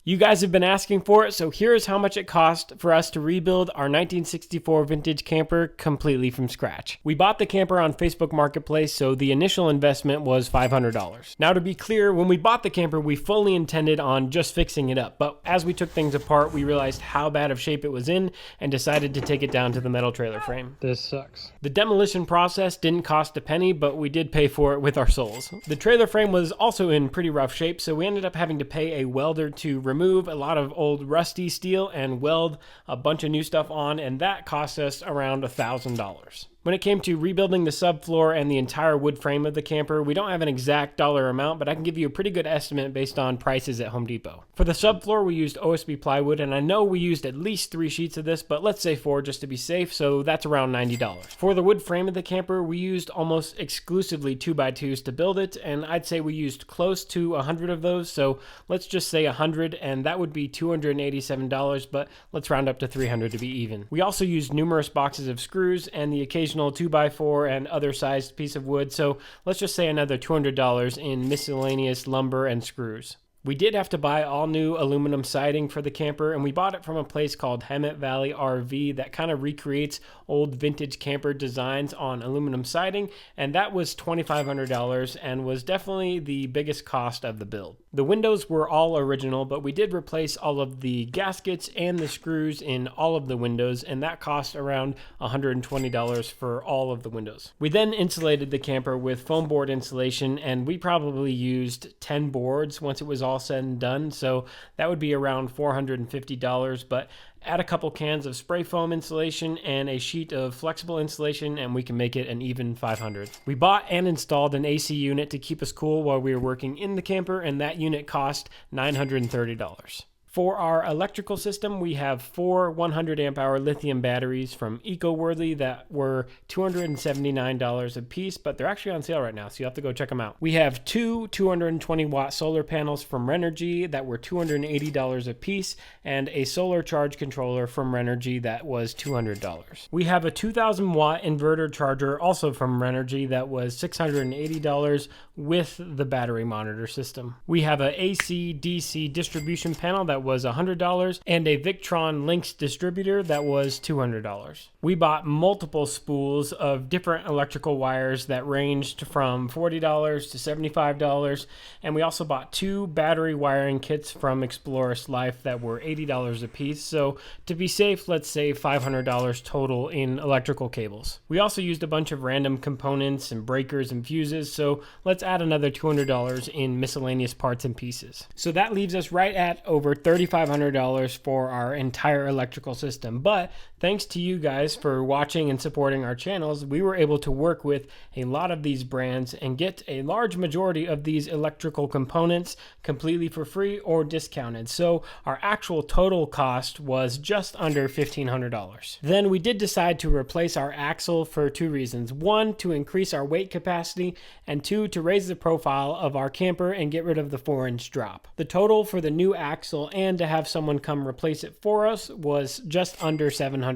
You guys have been asking for it, so here's how much it cost for us to rebuild our 1964 vintage camper completely from scratch. We bought the camper on Facebook Marketplace, so the initial investment was $500. Now, to be clear, when we bought the camper, we fully intended on just fixing it up, but as we took things apart, we realized how bad of shape it was in and decided to take it down to the metal trailer frame. This sucks. The demolition process didn't cost a penny, but we did pay for it with our souls. The trailer frame was also in pretty rough shape, so we ended up having to pay a welder to remove a lot of old rusty steel and weld a bunch of new stuff on, and that cost us around $1,000. When it came to rebuilding the subfloor and the entire wood frame of the camper, we don't have an exact dollar amount, but I can give you a pretty good estimate based on prices at Home Depot. For the subfloor, we used OSB plywood, and I know we used at least 3 sheets of this, but let's say 4 just to be safe, so that's around $90. For the wood frame of the camper, we used almost exclusively 2x2s to build it, and I'd say we used close to 100 of those, so let's just say 100, and that would be $287, but let's round up to 300 to be even. We also used numerous boxes of screws and the occasional 2x4 and other sized piece of wood, so let's just say another $200 in miscellaneous lumber and screws. We did have to buy all new aluminum siding for the camper, and we bought it from a place called Hemet Valley RV that kind of recreates old vintage camper designs on aluminum siding, and that was $2,500 and was definitely the biggest cost of the build. The windows were all original, but we did replace all of the gaskets and the screws in all of the windows, and that cost around $120 for all of the windows. We then insulated the camper with foam board insulation, and we probably used 10 boards once it was all said and done, so that would be around $450, but add a couple cans of spray foam insulation and a sheet of flexible insulation and we can make it an even $500. We bought and installed an AC unit to keep us cool while we were working in the camper, and that unit cost $930. For our electrical system, we have 4 100 amp hour lithium batteries from EcoWorthy that were $279 a piece, but they're actually on sale right now, so you have to go check them out. We have 2 220 watt solar panels from Renogy that were $280 a piece, and a solar charge controller from Renogy that was $200. We have a 2000 watt inverter charger also from Renogy that was $680 with the battery monitor system. We have a AC/DC distribution panel that was $100 and a Victron Lynx distributor that was $200. We bought multiple spools of different electrical wires that ranged from $40 to $75, and we also bought 2 battery wiring kits from Exploris Life that were $80 a piece, so to be safe, let's say $500 total in electrical cables. We also used a bunch of random components and breakers and fuses, so let's add another $200 in miscellaneous parts and pieces. So that leaves us right at over $3,500 for our entire electrical system, but thanks to you guys for watching and supporting our channels, we were able to work with a lot of these brands and get a large majority of these electrical components completely for free or discounted. So our actual total cost was just under $1,500. Then we did decide to replace our axle for 2 reasons. 1, to increase our weight capacity, and 2, to raise the profile of our camper and get rid of the 4-inch drop. The total for the new axle and to have someone come replace it for us was just under $700.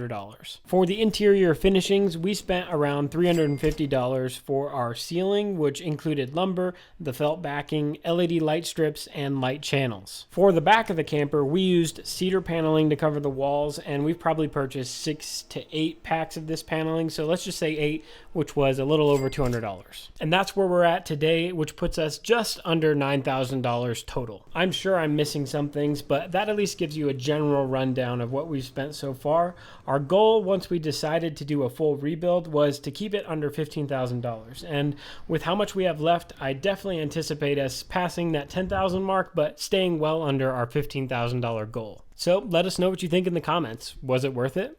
For the interior finishings, we spent around $350 for our ceiling, which included lumber, the felt backing, LED light strips, and light channels. For the back of the camper, we used cedar paneling to cover the walls, and we've probably purchased 6 to 8 packs of this paneling, so let's just say 8, which was a little over $200. And that's where we're at today, which puts us just under $9,000 total. I'm sure I'm missing some things, but that at least gives you a general rundown of what we've spent so far. Our goal, once we decided to do a full rebuild, was to keep it under $15,000. And with how much we have left, I definitely anticipate us passing that $10,000 mark, but staying well under our $15,000 goal. So let us know what you think in the comments. Was it worth it?